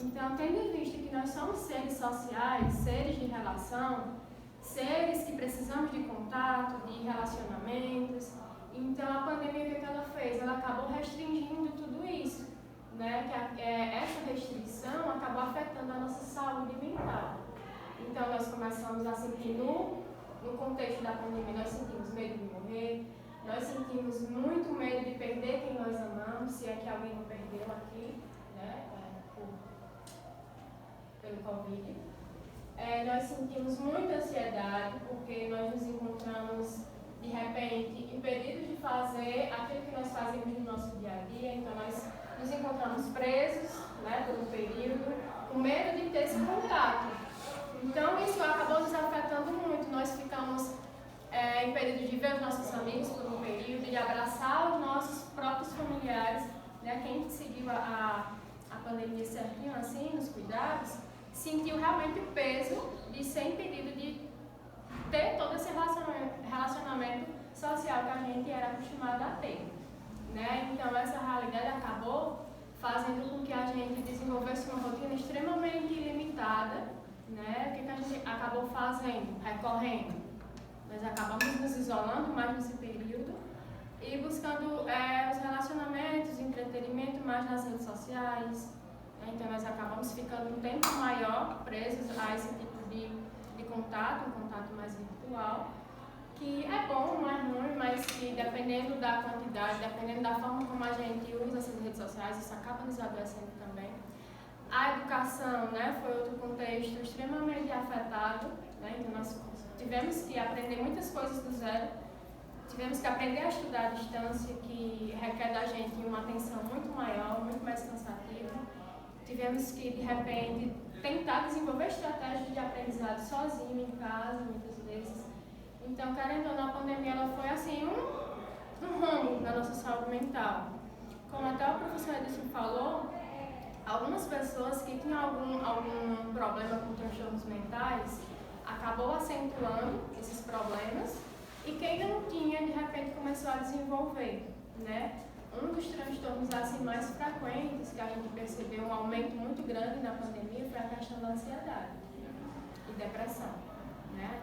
Então, tendo em vista que nós somos seres sociais, seres de relação, seres que precisamos de contato, de relacionamentos, então a pandemia, o que ela fez? Ela acabou restringindo tudo isso, né? Essa restrição acabou afetando a nossa saúde mental. Então, nós começamos a sentir no contexto da pandemia, nós sentimos medo de morrer, nós sentimos muito medo de perder quem nós amamos, se é que alguém não perdeu aqui, né, pelo Covid. Nós sentimos muita ansiedade, porque nós nos encontramos, de repente, impedidos de fazer aquilo que nós fazemos no nosso dia a dia, então nós nos encontramos presos, né, por um período, com medo de ter esse contato. Então, isso acabou nos afetando muito. Nós ficamos impedidos de ver os nossos amigos por um período, de abraçar os nossos próprios familiares, né? Quem seguiu a pandemia certinho, assim, nos cuidados, sentiu realmente o peso de ser impedido de ter todo esse relacionamento social que a gente era acostumado a ter, né? Então, essa realidade acabou fazendo com que a gente desenvolvesse uma rotina extremamente limitada, né? O que a gente acabou fazendo? Recorrendo. Nós acabamos nos isolando mais nesse período e buscando os relacionamentos, entretenimento mais nas redes sociais. Né? Então, nós acabamos ficando um tempo maior presos a esse tipo de contato, um contato mais virtual, que é bom, não é ruim, mas que dependendo da quantidade, dependendo da forma como a gente usa essas redes sociais, isso acaba nos adoecendo também. A educação, né, foi outro contexto extremamente afetado, né? Então nós tivemos que aprender muitas coisas do zero, tivemos que aprender a estudar à distância, que requer da gente uma atenção muito maior, muito mais cansativa. Tivemos que, de repente, tentar desenvolver estratégias de aprendizado sozinho, em casa, muitas vezes. Então, querendo ou não, a pandemia ela foi assim um ramo da nossa saúde mental. Como até o professor Edson falou, algumas pessoas que tinham algum problema com transtornos mentais acabou acentuando esses problemas, e quem não tinha, de repente, começou a desenvolver, né? Um dos transtornos assim mais frequentes que a gente percebeu um aumento muito grande na pandemia foi a questão da ansiedade e depressão, né?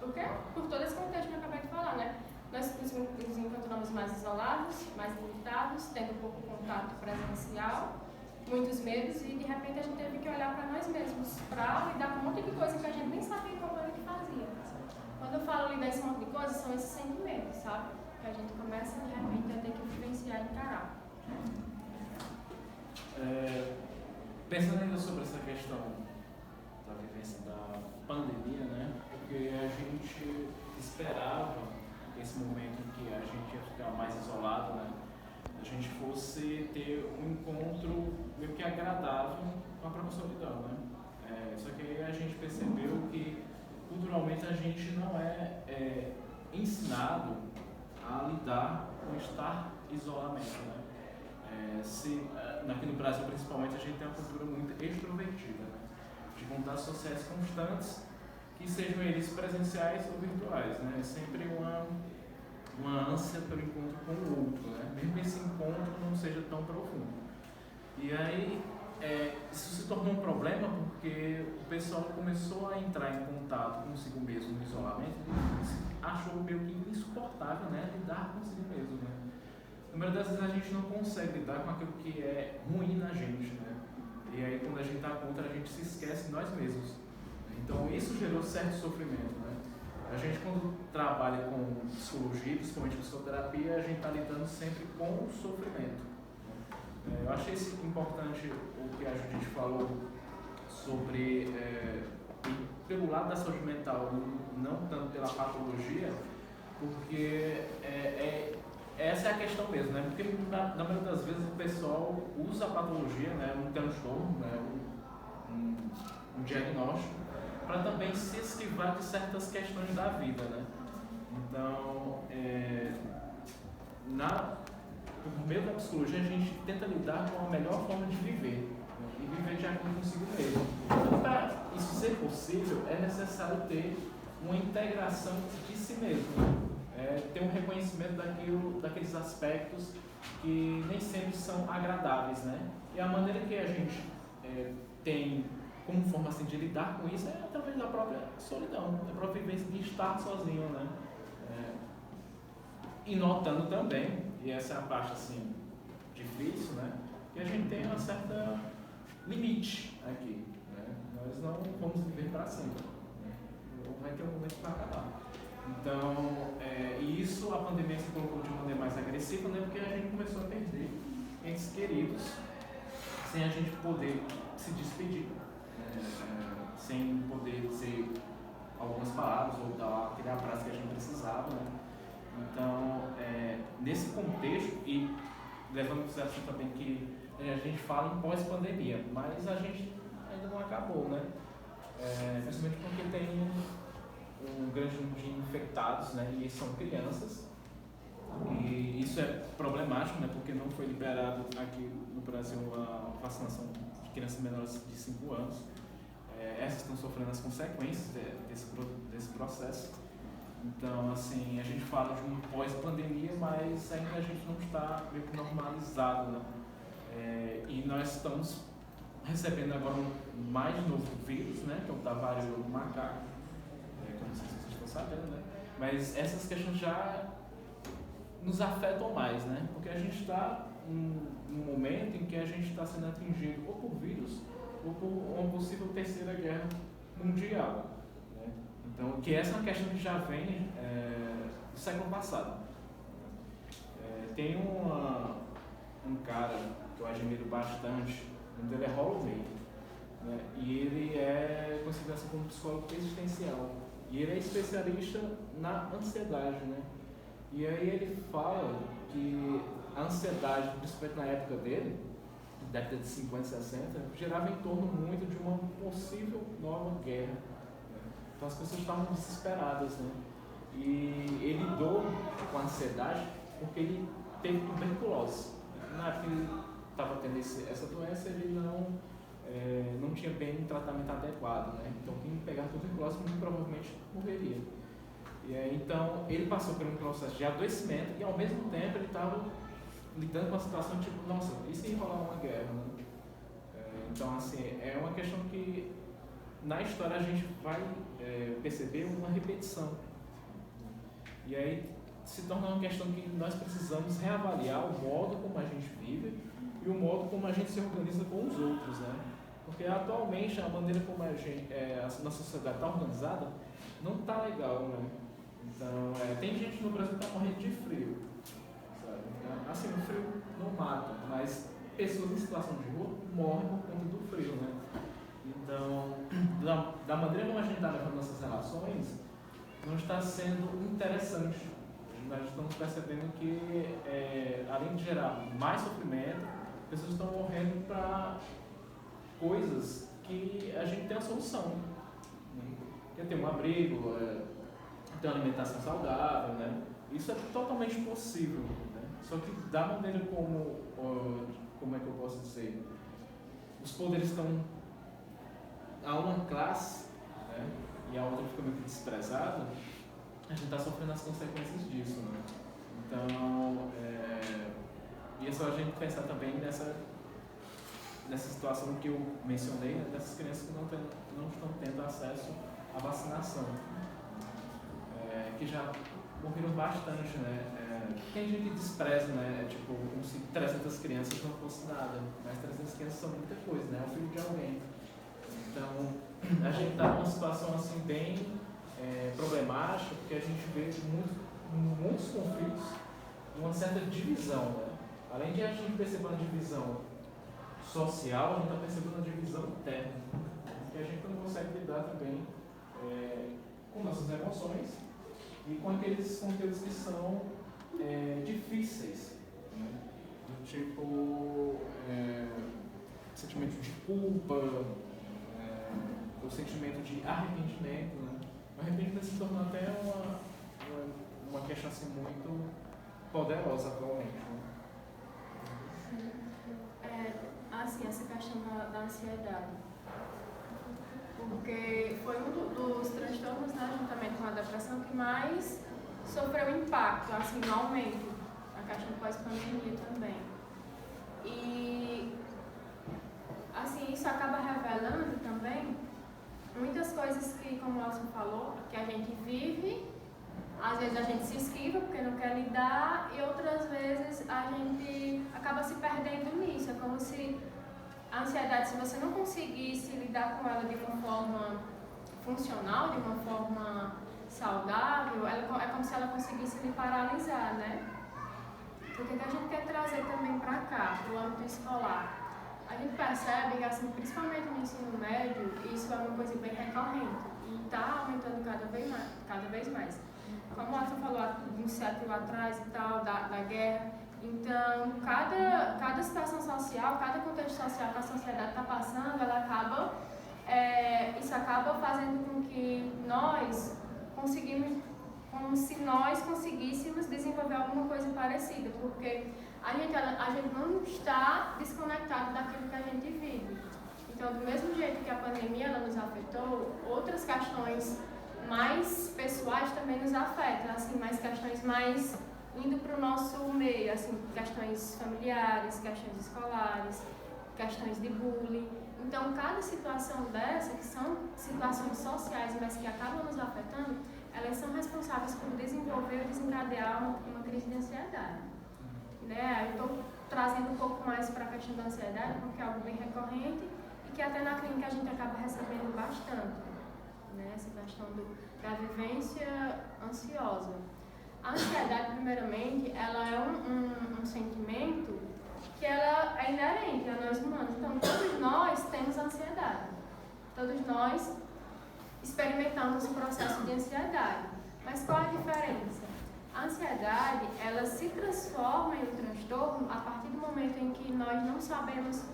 Por quê? Por todo esse contexto que eu acabei de falar, né? Nós nos encontramos mais isolados, mais limitados, tendo pouco contato presencial, muitos medos, e de repente a gente teve que olhar para nós mesmos, para lidar com um monte de coisa que a gente nem sabia como era que fazia. Quando eu falo lidar esse monte de coisa, são esses sentimentos, sabe? Que a gente começa de repente a ter que vivenciar e encarar. Pensando ainda sobre essa questão da vivência da pandemia, né? Porque a gente esperava esse momento em que a gente ia ficar mais isolado, né? A gente fosse ter um encontro meio que agradável com a própria solidão, né? Só que aí a gente percebeu que culturalmente a gente não é ensinado a lidar com estar isolamento, né? Aqui no Brasil principalmente a gente tem uma cultura muito extrovertida, né? De contatos sociais constantes, que sejam eles presenciais ou virtuais, né? É sempre uma ânsia pelo encontro com o outro, né? Mesmo que esse encontro não seja tão profundo. E aí, isso se tornou um problema porque o pessoal começou a entrar em contato consigo mesmo no isolamento e achou meio que insuportável, né? Lidar consigo mesmo, né? No meio das vezes a gente não consegue lidar com aquilo que é ruim na gente, né? E aí quando a gente está contra, a gente se esquece de nós mesmos. Então isso gerou certo sofrimento, né? A gente, quando trabalha com psicologia, principalmente psicoterapia, a gente está lidando sempre com o sofrimento. Eu achei importante o que a Judite falou sobre, pelo lado da saúde mental, não tanto pela patologia, porque essa é a questão mesmo, né? Porque na maioria das vezes o pessoal usa a patologia, né, um transtorno, né, um diagnóstico, para também se esquivar de certas questões da vida, né? Então, por meio da psicologia, a gente tenta lidar com a melhor forma de viver, né? E viver de acordo consigo mesmo. Então, para isso ser possível, é necessário ter uma integração de si mesmo, né? Ter um reconhecimento daqueles aspectos que nem sempre são agradáveis, né? E a maneira que a gente tem como forma assim, de lidar com isso é através da própria solidão, da própria vivência de estar sozinho, né? E notando também, e essa é a parte assim, difícil, né? Que a gente tem uma certa limite aqui, né? Nós não vamos viver para sempre, né? Vai ter um momento para acabar. Então, e isso a pandemia se colocou de maneira mais agressiva, né? Porque a gente começou a perder entes queridos sem a gente poder se despedir, sem poder dizer algumas palavras ou dar aquele abraço que a gente precisava, né? Então, nesse contexto, e levando em consideração também que a gente fala em pós-pandemia, mas a gente ainda não acabou, né? Principalmente porque tem um grande número de infectados, né? E são crianças, e isso é problemático, né? Porque não foi liberado aqui no Brasil a vacinação de crianças menores de 5 anos. Essas estão sofrendo as consequências desse processo. Então, assim, a gente fala de um pós-pandemia, mas ainda a gente não está meio que normalizado, né? E nós estamos recebendo agora um mais novo vírus, né? Que é o da varíola do macaco, como vocês estão sabendo, né? Mas essas questões já nos afetam mais, né? Porque a gente está num momento em que a gente está sendo atingido ou por vírus ou por uma possível terceira guerra mundial, né? Então, que essa é uma questão que já vem do século passado. Tem um cara que eu admiro bastante, o nome dele é Rollo May, né? E ele é considerado como psicólogo existencial. E ele é especialista na ansiedade, né? E aí ele fala que a ansiedade, principalmente na época dele, década de 50, 60, gerava em torno muito de uma possível nova guerra, né? Então as pessoas estavam desesperadas, né? E ele lidou com a ansiedade porque ele teve tuberculose. Na época que ele estava tendo essa doença, ele não tinha bem um tratamento adequado, né? Então quem pegar tuberculose muito provavelmente morreria. E aí, então ele passou por um processo de adoecimento e ao mesmo tempo ele estava lidando com a situação tipo, nossa, e se rolar uma guerra, né? Então, assim, é uma questão que na história a gente vai perceber uma repetição. E aí se torna uma questão que nós precisamos reavaliar o modo como a gente vive e o modo como a gente se organiza com os outros, né? Porque atualmente a maneira como a nossa sociedade está organizada não está legal, né? Então, tem gente no Brasil que está morrendo de frio, sabe? Assim, o frio não mata, mas pessoas em situação de rua morrem por conta do frio, né? Então, da maneira como a gente está levando nossas relações, não está sendo interessante. Nós estamos percebendo que, além de gerar mais sofrimento, pessoas estão morrendo para coisas que a gente tem a solução, né? Quer ter um abrigo, ter uma alimentação saudável, né? Isso é totalmente possível, né? Só que da maneira como é que eu posso dizer, os poderes estão a uma classe, né? E a outra fica muito desprezada, a gente está sofrendo as consequências disso, né? Então, e é só a gente pensar também nessa situação que eu mencionei, né, dessas crianças que não estão tendo acesso à vacinação, que já morreram bastante, né? Tem gente que despreza, né? Tipo, como se 300 crianças não fosse nada, mas 300 crianças são muita coisa, né? É o filho de alguém. Então, a gente está numa situação assim bem problemática, porque a gente vê muitos conflitos, uma certa divisão, né? Além de a gente perceber uma divisão social, a gente está percebendo uma divisão interna, que a gente não consegue lidar também com nossas emoções e com aqueles conteúdos que são difíceis, né? Do tipo sentimento de culpa, o sentimento de arrependimento, né? O arrependimento se torna até uma questão assim, muito poderosa atualmente, né? Assim, essa questão da ansiedade, porque foi um dos transtornos, né, juntamente com a depressão, que mais sofreu impacto, assim, no aumento, a questão pós-pandemia também. E, assim, isso acaba revelando também muitas coisas que, como o Elson falou, que a gente vive, às vezes a gente se esquiva porque não quer lidar e outras vezes a gente acaba se perdendo nisso. É como se a ansiedade, se você não conseguisse lidar com ela de uma forma funcional, de uma forma saudável, é como se ela conseguisse lhe paralisar, né? O que a gente quer trazer também para cá, para o âmbito escolar? A gente percebe que, assim, principalmente no ensino médio, isso é uma coisa bem recorrente e está aumentando cada vez mais. Como o Arthur falou de um século atrás e tal, da guerra, então cada situação social, cada contexto social que a sociedade está passando, ela acaba, isso acaba fazendo com que nós conseguimos, como se nós conseguíssemos desenvolver alguma coisa parecida, porque a gente não está desconectado daquilo que a gente vive. Então, do mesmo jeito que a pandemia ela nos afetou, outras questões mais pessoais também nos afetam, assim, mais questões mais indo para o nosso meio, assim, questões familiares, questões escolares, questões de bullying. Então, cada situação dessa, que são situações sociais, mas que acabam nos afetando, elas são responsáveis por desenvolver ou desencadear uma crise de ansiedade. Né? Eu estou trazendo um pouco mais para a questão da ansiedade, porque é algo bem recorrente e que até na clínica a gente acaba recebendo bastante, né? Essa questão da vivência ansiosa. A ansiedade, primeiramente, ela é um sentimento que ela é inerente a nós humanos. Então, todos nós temos ansiedade. Todos nós experimentamos um processo de ansiedade. Mas qual a diferença? A ansiedade, ela se transforma em um transtorno a partir do momento em que nós não sabemos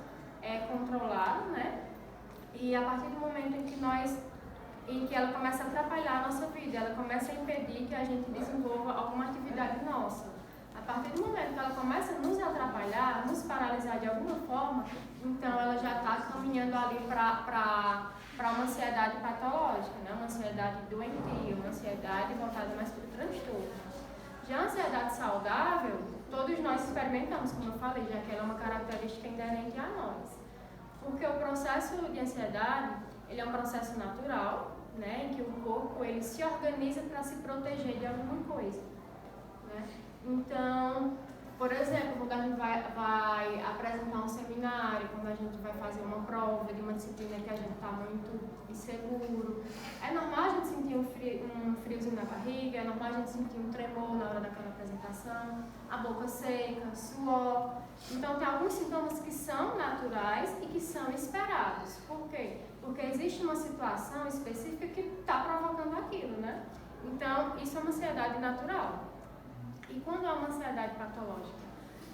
controlar, né? E a partir do momento em que ela começa a atrapalhar a nossa vida, ela começa a impedir que a gente desenvolva alguma atividade nossa. A partir do momento que ela começa a nos atrapalhar, nos paralisar de alguma forma, então ela já está caminhando ali para uma ansiedade patológica, né? Uma ansiedade doentia, uma ansiedade voltada mais para o transtorno. Já a ansiedade saudável, todos nós experimentamos, como eu falei, já que ela é uma característica inerente a nós. Porque o processo de ansiedade, ele é um processo natural, né, em que o corpo ele se organiza para se proteger de alguma coisa. Né? Então, por exemplo, quando a gente vai apresentar um seminário, quando a gente vai fazer uma prova de uma disciplina que a gente está muito inseguro, é normal a gente sentir um friozinho na barriga, é normal a gente sentir um tremor na hora daquela apresentação, a boca seca, suor. Então, tem alguns sintomas que são naturais e que são esperados. Por quê? Porque existe uma situação específica que está provocando aquilo, né? Então, isso é uma ansiedade natural. E quando é uma ansiedade patológica?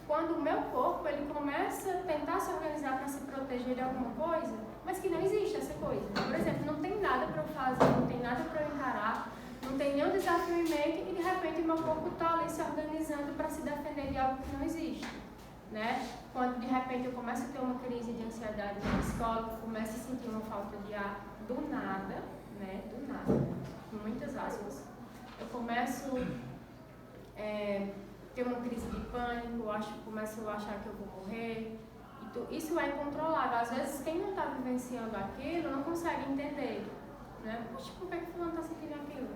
Quando o meu corpo ele começa a tentar se organizar para se proteger de alguma coisa, mas que não existe essa coisa. Por exemplo, não tem nada para eu fazer, não tem nada para eu encarar, não tem nenhum desafio em mente e de repente o meu corpo está ali se organizando para se defender de algo que não existe. Né? Quando de repente eu começo a ter uma crise de ansiedade na escola, eu começo a sentir uma falta de ar do nada, né? Do nada, com muitas aspas. Eu começo ter uma crise de pânico, começo a achar que eu vou morrer. Isso é incontrolável. Às vezes quem não está vivenciando aquilo não consegue entender. Né? Poxa, por que fulano está sentindo aquilo?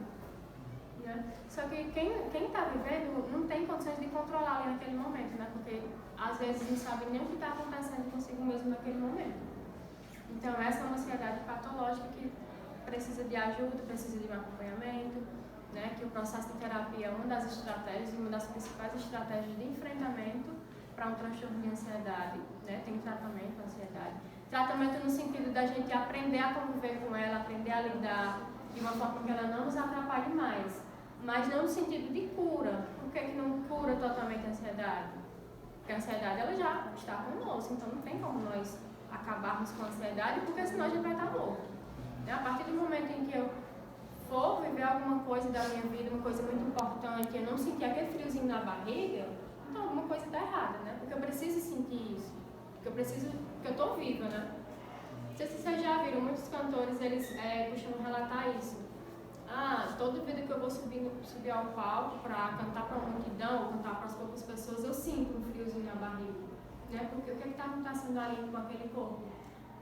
Né? Só que quem está vivendo não tem condições de controlar ali naquele momento, né? Porque às vezes não sabe nem o que está acontecendo consigo mesmo naquele momento. Então essa é uma ansiedade patológica que precisa de ajuda, precisa de um acompanhamento, né? Que o processo de terapia é uma das estratégias, uma das principais estratégias de enfrentamento para um transtorno de ansiedade, né? Tem tratamento para ansiedade. Tratamento no sentido da gente aprender a conviver com ela, aprender a lidar de uma forma que ela não nos atrapalhe mais. Mas não no sentido de cura. Por que não cura totalmente a ansiedade? Porque a ansiedade ela já está conosco, então não tem como nós acabarmos com a ansiedade, porque senão a gente vai estar morto. A partir do momento em que eu for viver alguma coisa da minha vida, uma coisa muito importante, eu não sentir aquele friozinho na barriga, então alguma coisa está errada, né? Porque eu preciso sentir isso, porque eu estou viva, né? Não sei se vocês já viram, muitos cantores, eles costumam relatar isso. Toda vida que eu vou subir ao palco para cantar para uma multidão, ou cantar para as poucas pessoas, eu sinto um friozinho na barriga, né? Porque o que está acontecendo ali com aquele corpo?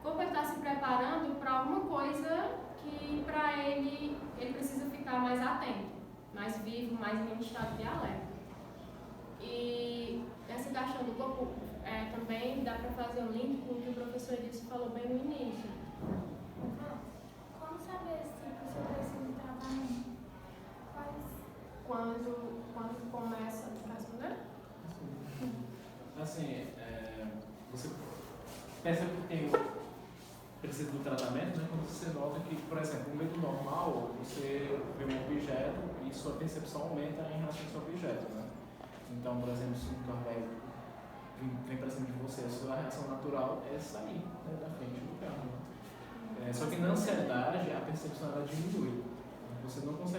corpo está se preparando para alguma coisa que para ele precisa ficar mais atento, mais vivo, mais em um estado de alerta. E essa questão do corpo também dá para fazer um link com o que o professor disse falou bem no início. Como saber se você precisa de tratamento? Quando começa a responder? Assim, você percebe que precisa do tratamento, né? Quando você nota que, por exemplo, no meio normal, você vê um objeto e sua percepção aumenta em relação ao seu objeto, né? Então, por exemplo, se um carro vem para cima de você, a sua reação natural é sair, né, da frente do carro. Né? Só que na ansiedade, a percepção ela diminui. Você não consegue